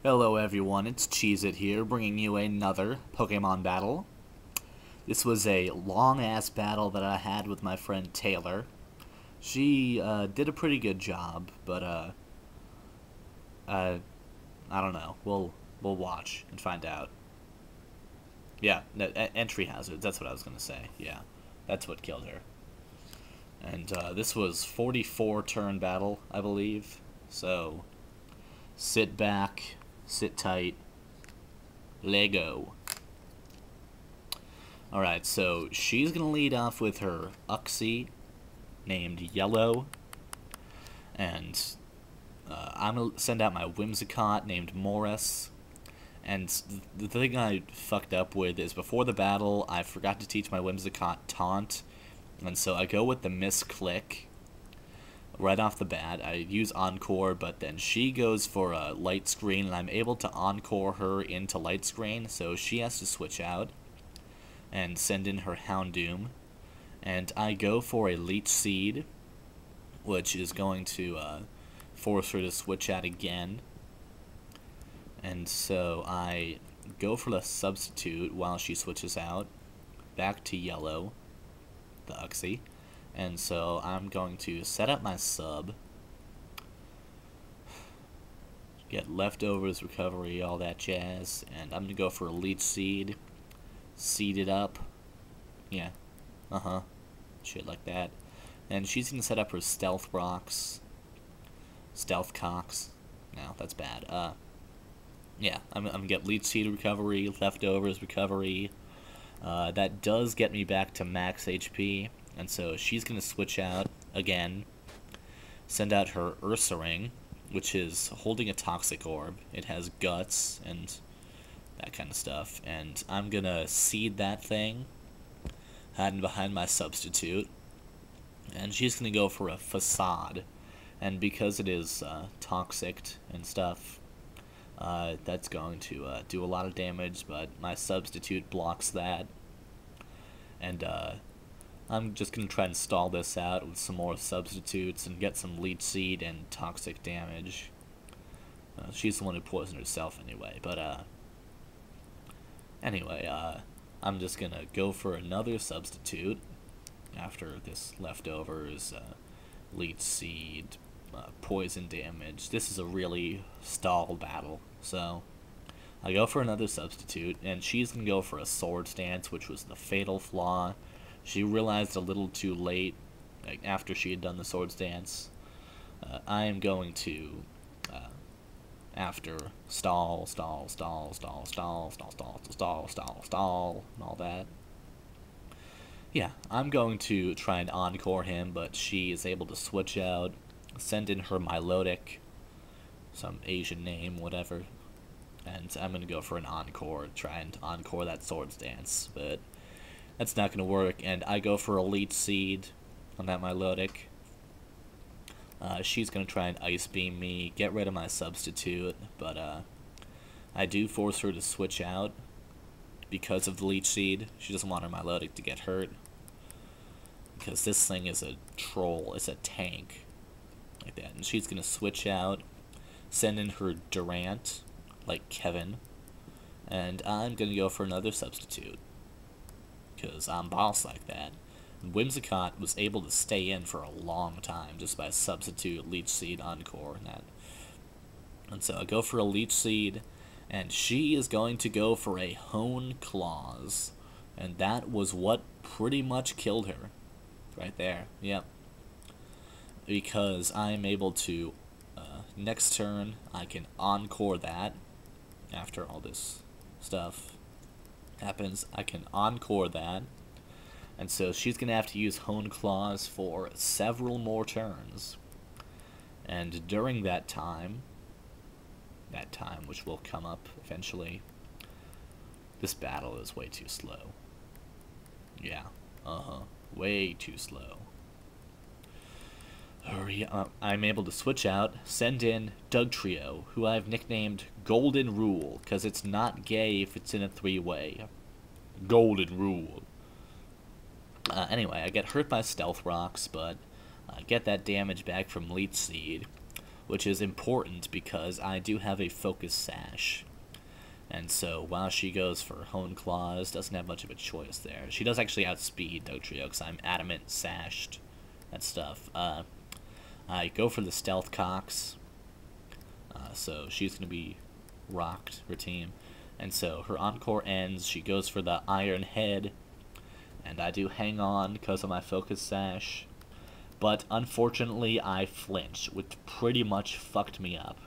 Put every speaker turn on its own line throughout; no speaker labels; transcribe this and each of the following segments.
Hello everyone, it's Cheezit here, bringing you another Pokemon battle. This was a long-ass battle that I had with my friend Taylor. She did a pretty good job, but I don't know. We'll watch and find out. Yeah, no, entry hazards. That's what I was gonna say. Yeah, that's what killed her. And this was 44 turn battle, I believe. So sit back, sit tight, Lego. Alright, so she's going to lead off with her Uxie, named Yellow. And I'm going to send out my Whimsicott, named Morris. And the thing I fucked up with is before the battle, I forgot to teach my Whimsicott Taunt. And so I go with the Misclick right off the bat. I use Encore, but then she goes for a Light Screen, and I'm able to Encore her into Light Screen, so she has to switch out and send in her Houndoom. And I go for a Leech Seed, which is going to force her to switch out again. And so I go for the Substitute while she switches out, back to Yellow, the Uxie. And so I'm going to set up my sub, get leftovers, recovery, all that jazz, and I'm going to go for a Leech Seed, seed it up, yeah, shit like that. And she's going to set up her Stealth Rocks, Stealth Cocks, no, that's bad, yeah, I'm going to get Leech Seed recovery, leftovers recovery, that does get me back to max HP. And so she's going to switch out again, send out her Ursaring, which is holding a Toxic Orb. It has Guts and that kind of stuff. And I'm going to seed that thing, hiding behind my Substitute. And she's going to go for a Facade. And because it is toxic and stuff, that's going to do a lot of damage, but my Substitute blocks that. And I'm just going to try and stall this out with some more Substitutes and get some Leech Seed and toxic damage. She's the one who poisoned herself anyway, but anyway, I'm just going to go for another Substitute after this leftovers, Leech Seed, poison damage. This is a really stall battle, so I go for another Substitute, and she's going to go for a Swords Dance, which was the fatal flaw. She realized a little too late, like after she had done the Swords Dance. I am going to, after stall, and all that. Yeah, I'm going to try and Encore him, but she is able to switch out, send in her Milotic, some Asian name, whatever, and I'm going to go for an Encore, try and Encore that Swords Dance, but that's not going to work, and I go for a Leech Seed on that Milotic. She's going to try and Ice Beam me, get rid of my Substitute, but I do force her to switch out because of the Leech Seed. She doesn't want her Milotic to get hurt, because this thing is a troll, it's a tank, like that. And she's going to switch out, send in her Durant, like Kevin, and I'm going to go for another Substitute, because I'm boss like that. And Whimsicott was able to stay in for a long time just by Substitute, Leech Seed, Encore, and that. And so I go for a Leech Seed, and she is going to go for a Hone Claws. And that was what pretty much killed her. Right there, yep. Because I'm able to, next turn, I can Encore that, after all this stuff happens, I can Encore that, and so she's going to have to use Hone Claws for several more turns, and during that time, which will come up eventually, this battle is way too slow. Yeah, way too slow. Hurry up. I'm able to switch out, send in Dugtrio, who I've nicknamed Golden Rule, because it's not gay if it's in a three-way. Golden Rule. Anyway, I get hurt by Stealth Rocks, but I get that damage back from Leech Seed. which is important because I do have a focus sash. And so while she goes for Hone Claws, doesn't have much of a choice there. She does actually outspeed Dugtrio because I'm adamant sashed and stuff. I go for the Stealth Cox, so she's going to be rocked, her team. And so her Encore ends, she goes for the Iron Head, and I do hang on because of my focus sash. But unfortunately I flinch, which pretty much fucked me up.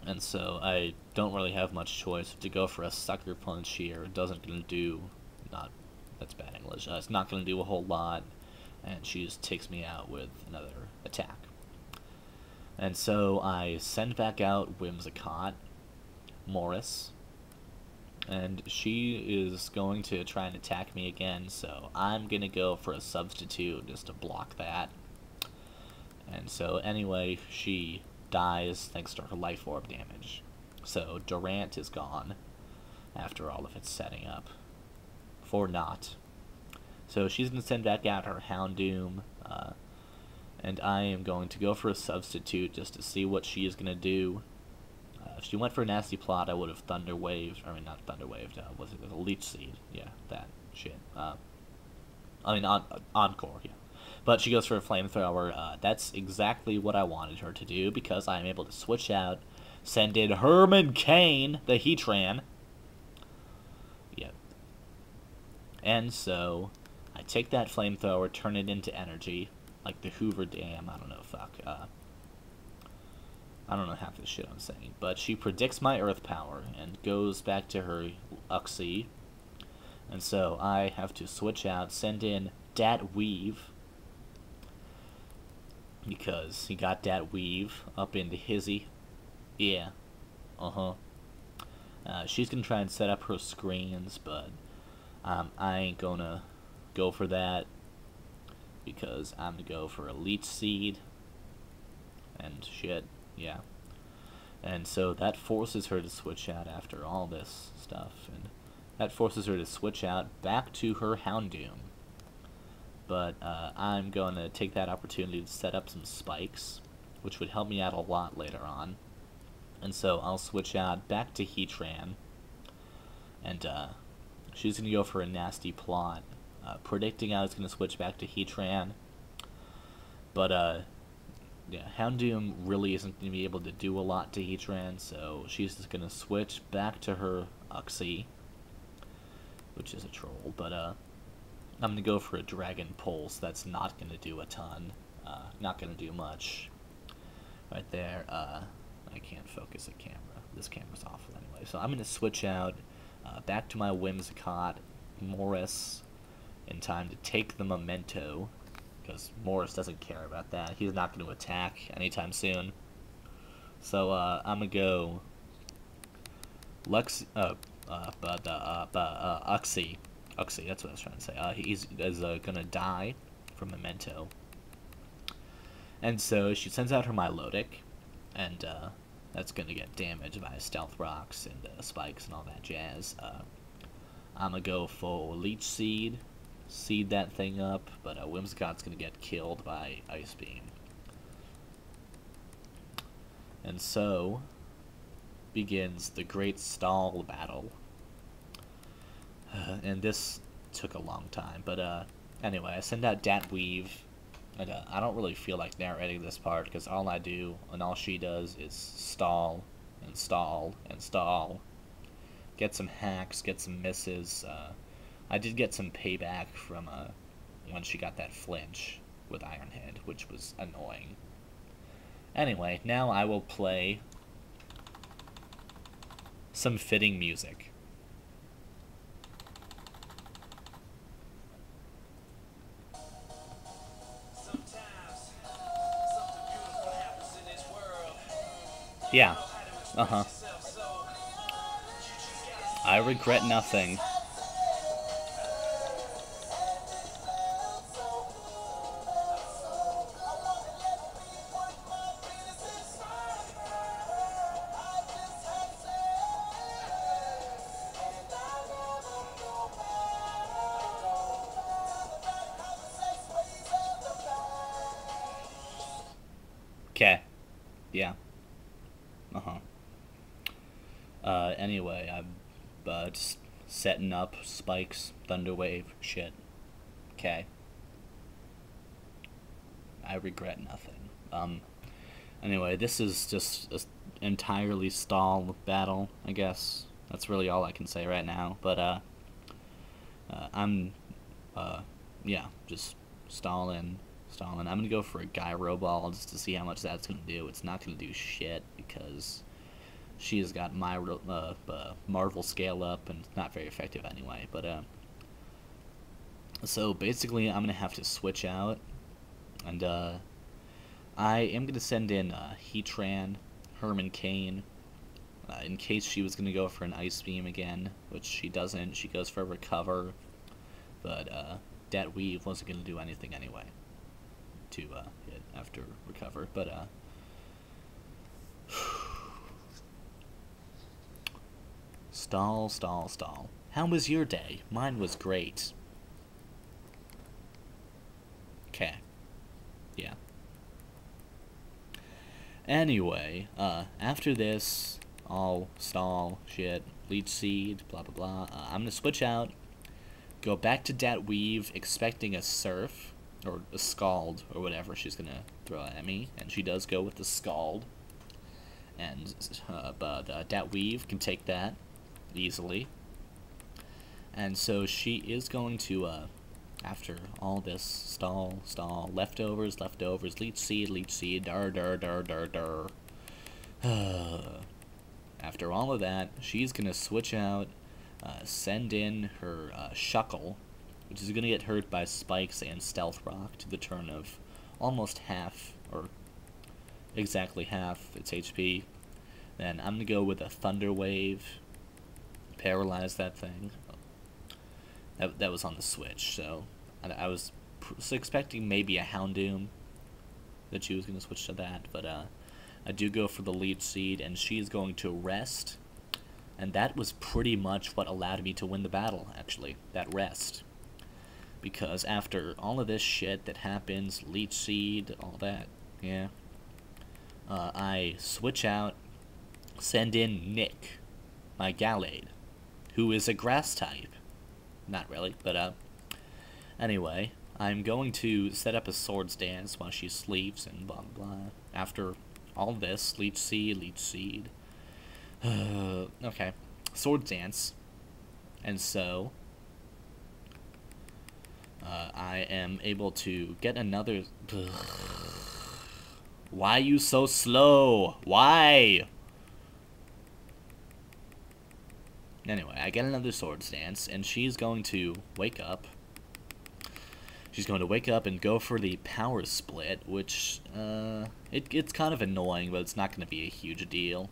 And so I don't really have much choice to go for a Sucker Punch here. It doesn't gonna do, that's bad English, it's not gonna do a whole lot, and she just takes me out with another attack. And so I send back out Whimsicott, Morris, and she is going to try and attack me again, so I'm gonna go for a substitute just to block that. And so anyway, she dies thanks to her Life Orb damage. So Durant is gone after all of its setting up. For naught. So she's going to send back out her Houndoom, and I am going to go for a substitute just to see what she is going to do. If she went for a Nasty Plot, I would have Thunder Waved. I mean, not Thunder Waved, was it a Leech Seed? Yeah, that shit. Encore, yeah. But she goes for a Flamethrower. That's exactly what I wanted her to do because I'm able to switch out, send in Herman Cain, the Heatran. Yep. And so I take that Flamethrower, turn it into energy, like the Hoover Dam. I don't know, fuck. I don't know half the shit I'm saying. But she predicts my Earth Power and goes back to her Uxie. And so I have to switch out, send in Dat Weave, because he got that Weave up into Hizzy. Yeah. She's gonna try and set up her screens, but I ain't gonna go for that because I'm gonna go for a Leech Seed and shit. Yeah. And so that forces her to switch out after all this stuff, and that forces her to switch out back to her Houndoom. But I'm going to take that opportunity to set up some spikes, which would help me out a lot later on. And so I'll switch out back to Heatran, and she's going to go for a Nasty Plot, predicting I was going to switch back to Heatran. But yeah, Houndoom really isn't going to be able to do a lot to Heatran, so she's just going to switch back to her Uxie, which is a troll, but I'm going to go for a Dragon Pulse. That's not going to do a ton. Not going to do much. Right there. I can't focus a camera. This camera's awful anyway. So I'm going to switch out back to my Whimsicott, Morris, in time to take the Memento, because Morris doesn't care about that. He's not going to attack anytime soon. So I'm going to go Uxie. Uxie, that's what I was trying to say. He's gonna die from Memento. And so she sends out her Milotic, and that's gonna get damaged by Stealth Rocks and Spikes and all that jazz. I'm gonna go for Leech Seed, seed that thing up, but Whimsicott's gonna get killed by Ice Beam. And so begins the Great Stall Battle. And this took a long time, but anyway, I send out Dat Weave, and I don't really feel like narrating this part, because all I do, and all she does, is stall, and stall, and stall. Get some hacks, get some misses. I did get some payback from when she got that flinch with Ironhead, which was annoying. Anyway, now I will play some fitting music. Yeah. I regret nothing. Yeah. Uh-huh. Anyway, I'm just setting up spikes, Thunderwave, shit. Okay. I regret nothing. Anyway, this is just an entirely stall battle, I guess. That's really all I can say right now. But, I'm, yeah, just stalling. I'm gonna go for a Gyro Ball just to see how much that's gonna do. It's not gonna do shit because she has got my Marvel scale up and it's not very effective anyway. But, so basically I'm gonna have to switch out. And, I am going to send in Heatran, Herman Cain, in case she was going to go for an Ice Beam again, which she doesn't. She goes for a Recover, but Dat Weave wasn't going to do anything anyway to hit after Recover. But, stall. How was your day? Mine was great. Okay. Yeah. Anyway, after this, all stall, shit, Leech Seed, blah blah blah, I'm gonna switch out, go back to Dat Weave, expecting a Surf, or a Scald, or whatever she's gonna throw at me, and she does go with the Scald, and, but Dat Weave can take that easily, and so she is going to, after all this stall, leftovers, Leech Seed, dar. After all of that, she's gonna switch out, send in her Shuckle, which is gonna get hurt by Spikes and Stealth Rock to the turn of almost half, or exactly half its HP. Then I'm gonna go with a Thunder Wave, paralyze that thing. That was on the Switch, so I was expecting maybe a Houndoom, that she was going to switch to that, but I do go for the Leech Seed, and she's going to rest, and that was pretty much what allowed me to win the battle, actually, that rest. Because after all of this shit that happens, Leech Seed, all that, yeah, I switch out, send in Nick, my Gallade, who is a Grass type. Not really, but, anyway, I'm going to set up a Swords Dance while she sleeps and blah blah blah. After all this, Leech Seed. Okay, Swords Dance. And so, I am able to get another... Why are you so slow? Why? Anyway, I get another Swords Dance, and she's going to wake up. She's going to wake up and go for the Power Split, which, it's kind of annoying, but it's not going to be a huge deal.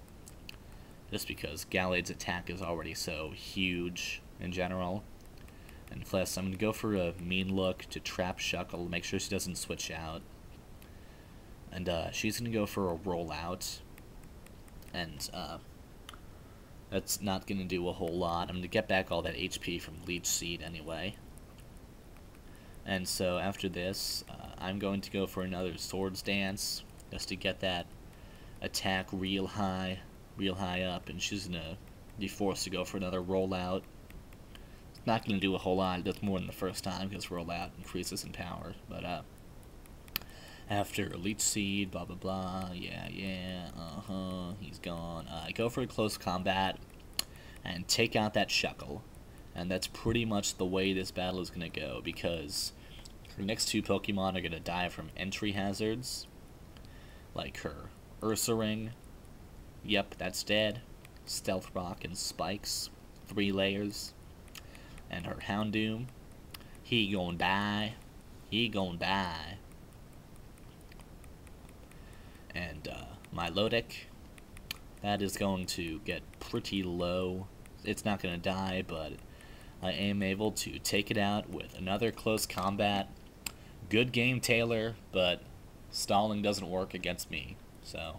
Just because Gallade's attack is already so huge in general. And plus, I'm going to go for a Mean Look to trap Shuckle, make sure she doesn't switch out. And, she's going to go for a Rollout. And, that's not going to do a whole lot. I'm going to get back all that HP from Leech Seed anyway. And so after this, I'm going to go for another Swords Dance, just to get that attack real high up, and she's going to be forced to go for another Rollout. It's not going to do a whole lot, it does more than the first time, because Rollout increases in power, but, after Leech Seed, blah blah blah, yeah, he's gone. Go for a close combat and take out that Shuckle. And that's pretty much the way this battle is going to go, because her next two Pokemon are going to die from entry hazards, like her Ursaring. Yep, that's dead. Stealth Rock and Spikes, 3 layers. And her Houndoom, he gon' die. And my Lodic, that is going to get pretty low. It's not going to die, but I am able to take it out with another close combat. Good game, Taylor, but stalling doesn't work against me, so...